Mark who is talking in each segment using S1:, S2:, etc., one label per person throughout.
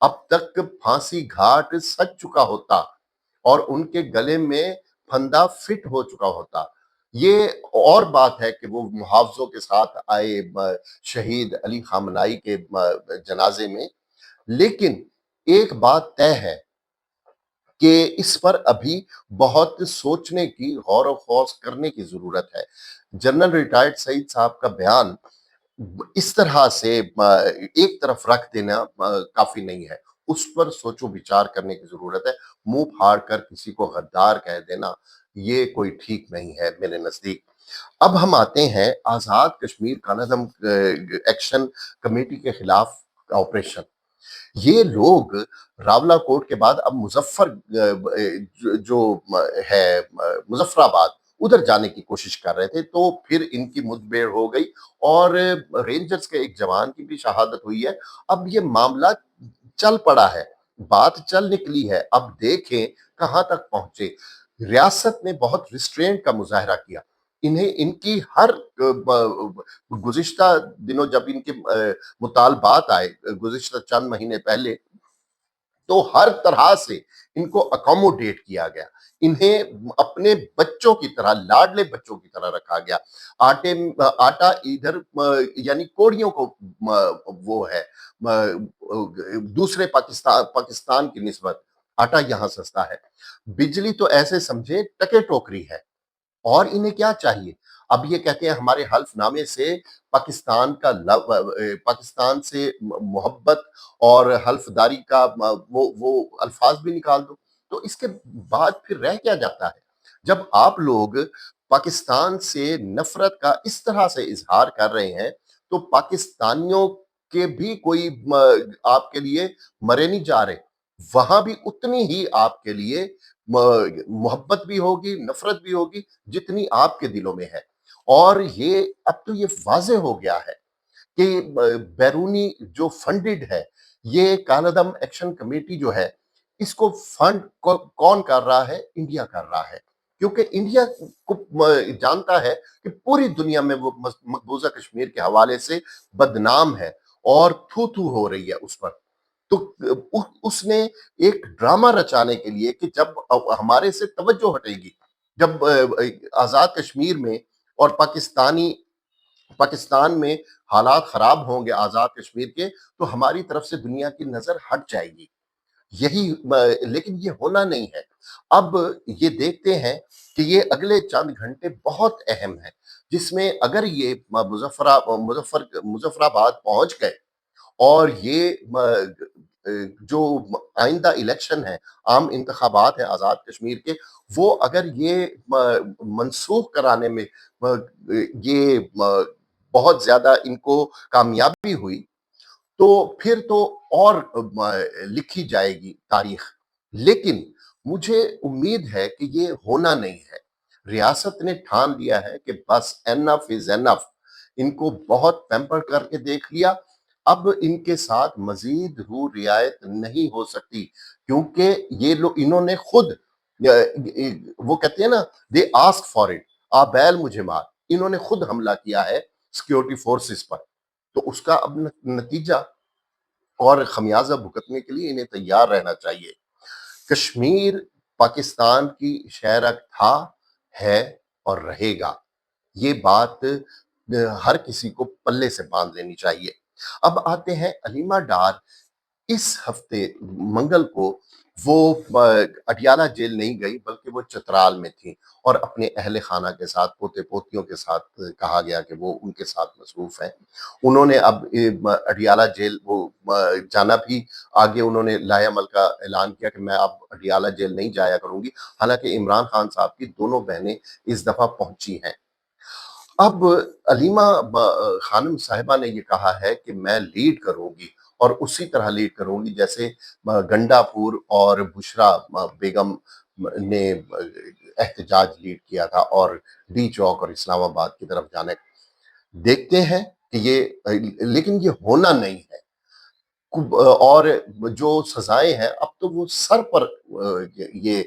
S1: اب تک پھانسی گھاٹ سج چکا ہوتا اور ان کے گلے میں پھندا فٹ ہو چکا ہوتا۔ یہ اور بات ہے کہ وہ محافظوں کے ساتھ آئے شہید علی خامنائی کے جنازے میں، لیکن ایک بات طے ہے کہ اس پر ابھی بہت سوچنے کی، غور و خوض کرنے کی ضرورت ہے۔ جنرل ریٹائرڈ سعید صاحب کا بیان اس طرح سے ایک طرف رکھ دینا کافی نہیں ہے، اس پر سوچ و بچار کرنے کی ضرورت ہے۔ منہ پھاڑ کر کسی کو غدار کہہ دینا یہ کوئی ٹھیک نہیں ہے میرے نزدیک۔ اب ہم آتے ہیں آزاد کشمیر کانزم ایکشن کمیٹی کے خلاف آپریشن۔ یہ لوگ راولہ کوٹ کے بعد اب مظفر جو ہے مظفر آباد ادھر جانے کی کوشش کر رہے تھے، تو پھر ان کی مدبیر ہو گئی اور رینجرز کے ایک جوان کی بھی شہادت ہوئی ہے۔ اب یہ معاملہ چل پڑا ہے، بات چل نکلی ہے، اب دیکھیں کہاں تک پہنچے۔ ریاست نے بہت ریسٹرینٹ کا مظاہرہ کیا، انہیں ان کی ہر گزشتہ دنوں جب ان کے مطالبات آئے گزشتہ چند مہینے پہلے، تو ہر طرح سے ان کو اکوموڈیٹ کیا گیا، انہیں اپنے بچوں کی طرح، لاڈلے بچوں کی طرح رکھا گیا۔ آٹا ادھر یعنی کوڑیوں کو وہ ہے دوسرے پاکستان کی نسبت آٹا یہاں سستا ہے، بجلی تو ایسے سمجھے ٹکے ٹوکری ہے۔ اور انہیں کیا چاہیے؟ اب یہ کہتے ہیں ہمارے حلف نامے سے پاکستان کا پاکستان سے محبت اور حلف داری کا وہ الفاظ بھی نکال دو، تو اس کے بعد پھر رہ کیا جاتا ہے؟ جب آپ لوگ پاکستان سے نفرت کا اس طرح سے اظہار کر رہے ہیں، تو پاکستانیوں کے بھی کوئی آپ کے لیے مرے نہیں جا رہے، وہاں بھی اتنی ہی آپ کے لیے محبت بھی ہوگی، نفرت بھی ہوگی جتنی آپ کے دلوں میں ہے۔ اور یہ اب تو یہ واضح ہو گیا ہے کہ بیرونی جو فنڈڈ ہے، یہ کالعدم ایکشن کمیٹی جو ہے، اس کو فنڈ کون کر رہا ہے؟ انڈیا کر رہا ہے، کیونکہ انڈیا کو جانتا ہے کہ پوری دنیا میں وہ مقبوضہ کشمیر کے حوالے سے بدنام ہے اور تھو تھو ہو رہی ہے اس پر۔ تو اس نے ایک ڈرامہ رچانے کے لیے کہ جب ہمارے سے توجہ ہٹے گی، جب آزاد کشمیر میں اور پاکستان میں حالات خراب ہوں گے آزاد کشمیر کے، تو ہماری طرف سے دنیا کی نظر ہٹ جائے گی۔ یہی لیکن یہ ہونا نہیں ہے۔ اب یہ دیکھتے ہیں کہ یہ اگلے چند گھنٹے بہت اہم ہیں، جس میں اگر یہ مظفر آباد پہنچ گئے اور یہ جو آئندہ الیکشن ہے، عام انتخابات ہیں آزاد کشمیر کے، وہ اگر یہ منسوخ کرانے میں یہ بہت زیادہ ان کو کامیابی ہوئی، تو پھر تو اور لکھی جائے گی تاریخ۔ لیکن مجھے امید ہے کہ یہ ہونا نہیں ہے۔ ریاست نے ٹھان لیا ہے کہ بس انف از انف، ان کو بہت پیمپر کر کے دیکھ لیا، اب ان کے ساتھ مزید رو رعایت نہیں ہو سکتی، کیونکہ یہ لوگ انہوں نے خود وہ کہتے ہیں نا دے آسک فار اٹ، آ بیل مجھے مار، انہوں نے خود حملہ کیا ہے سیکیورٹی فورسز پر، تو اس کا اب نتیجہ اور خمیازہ بھگتنے کے لیے انہیں تیار رہنا چاہیے۔ کشمیر پاکستان کی شہرک تھا، ہے اور رہے گا، یہ بات ہر کسی کو پلے سے باندھ لینی چاہیے۔ اب آتے ہیں علیمہ ڈار، اس ہفتے منگل کو وہ اڈیالہ جیل نہیں گئی، بلکہ وہ چترال میں تھی اور اپنے اہل خانہ کے ساتھ، پوتے پوتیوں کے ساتھ، کہا گیا کہ وہ ان کے ساتھ مصروف ہیں۔ انہوں نے اب اڈیالہ جیل وہ جانا بھی آگے، انہوں نے لائحہ عمل کا اعلان کیا کہ میں اب اڈیالہ جیل نہیں جایا کروں گی، حالانکہ عمران خان صاحب کی دونوں بہنیں اس دفعہ پہنچی ہیں۔ اب علیمہ خانم صاحبہ نے یہ کہا ہے کہ میں لیڈ کروں گی اور اسی طرح لیڈ کروں گی جیسے گنڈا پور اور بشرا بیگم نے احتجاج لیڈ کیا تھا اور ڈی چوک اور اسلام آباد کی طرف جانے۔ دیکھتے ہیں کہ یہ، لیکن یہ ہونا نہیں ہے، اور جو سزائیں ہیں اب تو وہ سر پر یہ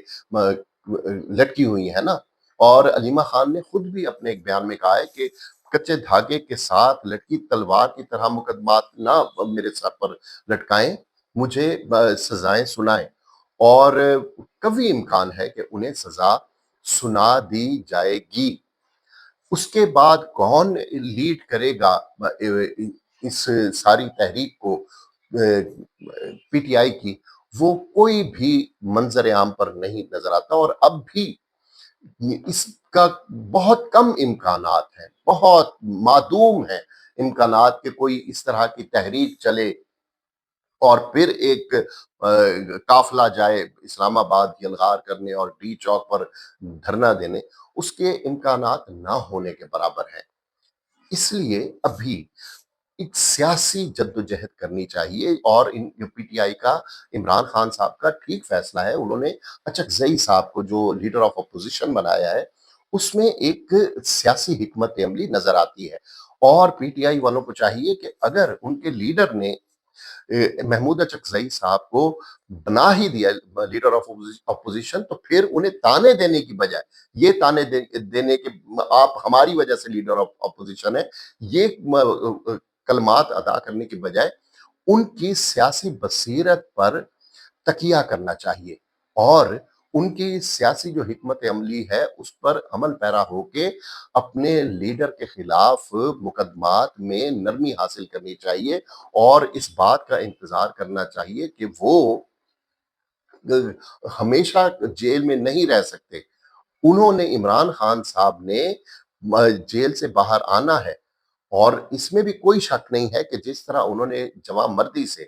S1: لٹکی ہوئی ہیں نا۔ اور علیمہ خان نے خود بھی اپنے ایک بیان میں کہا ہے کہ کچے دھاگے کے ساتھ لٹکی تلوار کی طرح مقدمات نہ میرے سر پر لٹکائیں، مجھے سزائیں سنائیں، اور کبھی امکان ہے کہ انہیں سزا سنا دی جائے گی۔ اس کے بعد کون لیڈ کرے گا اس ساری تحریک کو، پی ٹی آئی کی، وہ کوئی بھی منظر عام پر نہیں نظر آتا، اور اب بھی اس کا بہت کم امکانات ہیں، بہت معدوم ہیں امکانات کہ کوئی اس طرح کی تحریک چلے اور پھر ایک قافلہ جائے اسلام آباد یلغار کرنے اور ڈی چوک پر دھرنا دینے۔ اس کے امکانات نہ ہونے کے برابر ہیں۔ اس لیے ابھی ایک سیاسی جدوجہد کرنی چاہیے، اور پی ٹی آئی کا، عمران خان صاحب کا ٹھیک فیصلہ ہے، انہوں نے اچک زئی صاحب کو جو لیڈر آف اپوزیشن بنایا ہے، اس میں ایک سیاسی حکمت عملی نظر آتی ہے، اور پی ٹی آئی والوں کو چاہیے کہ اگر ان کے لیڈر نے محمود اچکزئی صاحب کو بنا ہی دیا لیڈر آف اپوزیشن، تو پھر انہیں تانے دینے کی بجائے، یہ تانے دینے کہ آپ ہماری وجہ سے لیڈر آف اپوزیشن ہے، یہ کلمات ادا کرنے کی بجائے ان کی سیاسی بصیرت پر تکیہ کرنا چاہیے، اور ان کی سیاسی جو حکمت عملی ہے اس پر عمل پیرا ہو کے اپنے لیڈر کے خلاف مقدمات میں نرمی حاصل کرنی چاہیے، اور اس بات کا انتظار کرنا چاہیے کہ وہ ہمیشہ جیل میں نہیں رہ سکتے۔ انہوں نے، عمران خان صاحب نے جیل سے باہر آنا ہے، اور اس میں بھی کوئی شک نہیں ہے کہ جس طرح انہوں نے جواں مردی سے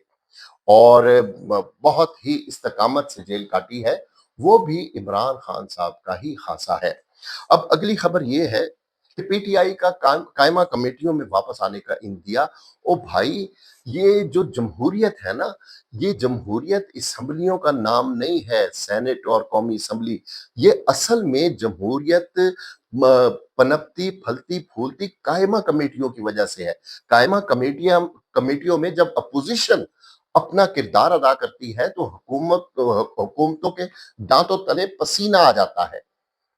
S1: اور بہت ہی استقامت سے جیل کاٹی ہے، وہ بھی عمران خان صاحب کا ہی خاصہ ہے۔ اب اگلی خبر یہ ہے کہ پی ٹی آئی کا قائمہ کمیٹیوں میں واپس آنے کا اندیا۔ او بھائی، یہ جو جمہوریت ہے نا، یہ جمہوریت اسمبلیوں کا نام نہیں ہے، سینٹ اور قومی اسمبلی۔ یہ اصل میں جمہوریت پنپتی پھلتی پھولتی قائمہ کمیٹیوں کی وجہ سے ہے۔ قائمہ کمیٹیوں میں جب اپوزیشن اپنا کردار ادا کرتی ہے تو حکومتوں کے دانتوں تلے پسینہ آ جاتا ہے،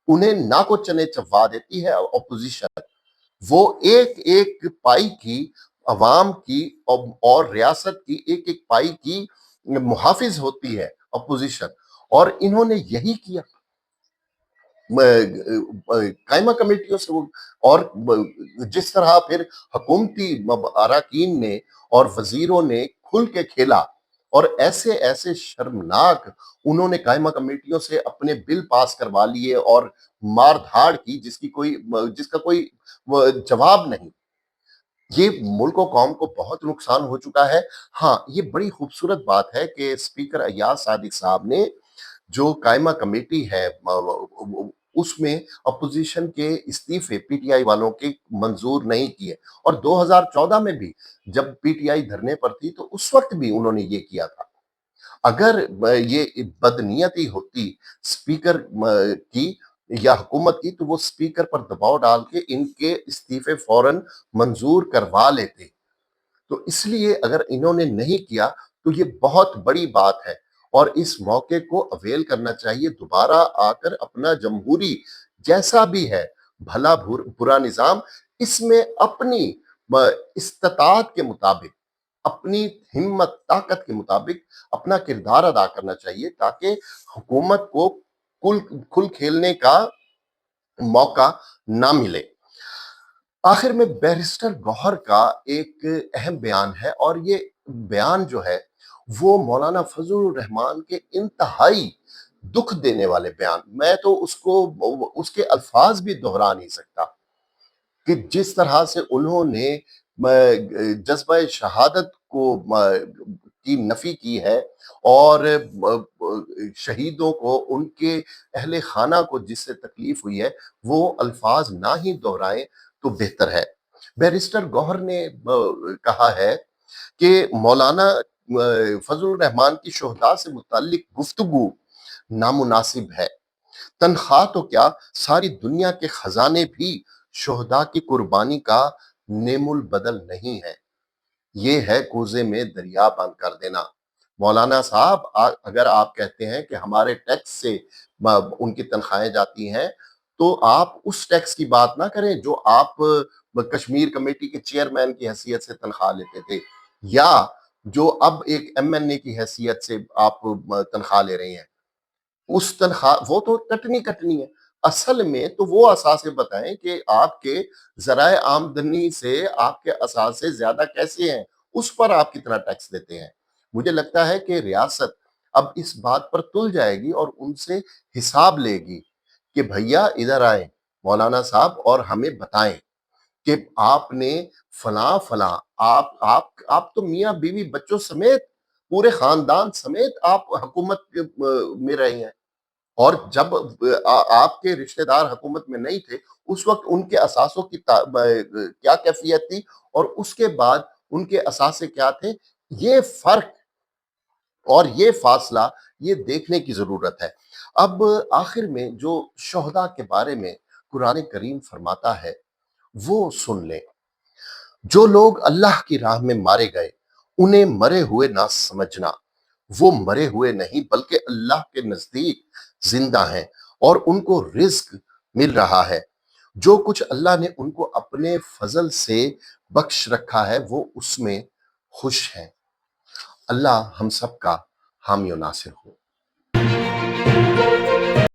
S1: انہیں ناکو چنے چبوا دیتی ہے اپوزیشن۔ وہ ایک ایک پائی کی، عوام کی اور ریاست کی ایک ایک پائی کی محافظ ہوتی ہے اپوزیشن، اور انہوں نے یہی کیا قائمہ کمیٹیوں سے۔ اور جس طرح پھر حکومتی اراکین نے اور وزیروں نے کھل کے کھیلا، اور ایسے ایسے شرمناک انہوں نے قائمہ کمیٹیوں سے اپنے بل پاس کروا لیے اور مار دھاڑ کی جس کا کوئی جواب نہیں۔ یہ ملک و قوم کو بہت نقصان ہو چکا ہے۔ ہاں، یہ بڑی خوبصورت بات ہے کہ اسپیکر ایاز صادق صاحب نے جو قائمہ کمیٹی ہے اس میں اپوزیشن کے استعفے پی ٹی آئی والوں کے منظور نہیں کیے، اور 2014 میں بھی جب پی ٹی آئی دھرنے پر تھی تو اس وقت بھی انہوں نے یہ کیا تھا۔ اگر یہ بدنیتی ہوتی اسپیکر کی یا حکومت کی، تو وہ اسپیکر پر دباؤ ڈال کے ان کے استعفے فوراً منظور کروا لیتے۔ تو اس لیے اگر انہوں نے نہیں کیا تو یہ بہت بڑی بات ہے، اور اس موقع کو اویل کرنا چاہیے، دوبارہ آ کر اپنا جمہوری جیسا بھی ہے بھلا برا نظام، اس میں اپنی استطاعت کے مطابق، اپنی ہمت طاقت کے مطابق اپنا کردار ادا کرنا چاہیے، تاکہ حکومت کو کھل کھیلنے کا موقع نہ ملے۔ آخر میں بیرسٹر گوہر کا ایک اہم بیان ہے، اور یہ بیان جو ہے وہ مولانا فضل الرحمان کے انتہائی دکھ دینے والے بیان، میں تو اس کے الفاظ بھی دہرا نہیں سکتا، کہ جس طرح سے انہوں نے جذبہ شہادت کی نفی کی ہے، اور شہیدوں کو، ان کے اہل خانہ کو جس سے تکلیف ہوئی ہے، وہ الفاظ نہ ہی دہرائیں تو بہتر ہے۔ بیرسٹر گوہر نے کہا ہے کہ مولانا فضل الرحمان کی شہداء سے متعلق گفتگو نامناسب ہے۔ تنخواہ تو کیا، ساری دنیا کے خزانے بھی شہداء کی قربانی کا نعم البدل نہیں ہے۔ یہ ہے کوزے میں دریا بند کر دینا۔ مولانا صاحب، اگر آپ کہتے ہیں کہ ہمارے ٹیکس سے ان کی تنخواہیں جاتی ہیں، تو آپ اس ٹیکس کی بات نہ کریں جو آپ کشمیر کمیٹی کے چیئرمین کی حیثیت سے تنخواہ لیتے تھے، یا جو اب ایک MNA کی حیثیت سے آپ تنخواہ لے رہے ہیں، اس تنخواہ وہ تو کٹنی کٹنی ہے۔ اصل میں تو وہ اثاثے بتائیں کہ آپ کے ذرائع آمدنی سے آپ کے اثاثے زیادہ کیسے ہیں، اس پر آپ کتنا ٹیکس دیتے ہیں۔ مجھے لگتا ہے کہ ریاست اب اس بات پر تل جائے گی اور ان سے حساب لے گی کہ بھیا ادھر آئیں مولانا صاحب اور ہمیں بتائیں کہ آپ نے فلاں فلاں آپ تو میاں بیوی بچوں سمیت پورے خاندان سمیت آپ حکومت میں رہے ہیں، اور جب آپ کے رشتہ دار حکومت میں نہیں تھے اس وقت ان کے اثاثوں کی کیا کیفیت تھی، اور اس کے بعد ان کے اثاثے کیا تھے، یہ فرق اور یہ فاصلہ یہ دیکھنے کی ضرورت ہے۔ اب آخر میں جو شہداء کے بارے میں قرآن کریم فرماتا ہے وہ سن لیں۔ جو لوگ اللہ کی راہ میں مارے گئے انہیں مرے ہوئے نہ سمجھنا، وہ مرے ہوئے نہیں بلکہ اللہ کے نزدیک زندہ ہیں اور ان کو رزق مل رہا ہے۔ جو کچھ اللہ نے ان کو اپنے فضل سے بخش رکھا ہے وہ اس میں خوش ہیں۔ اللہ ہم سب کا حامی و ناصر ہو۔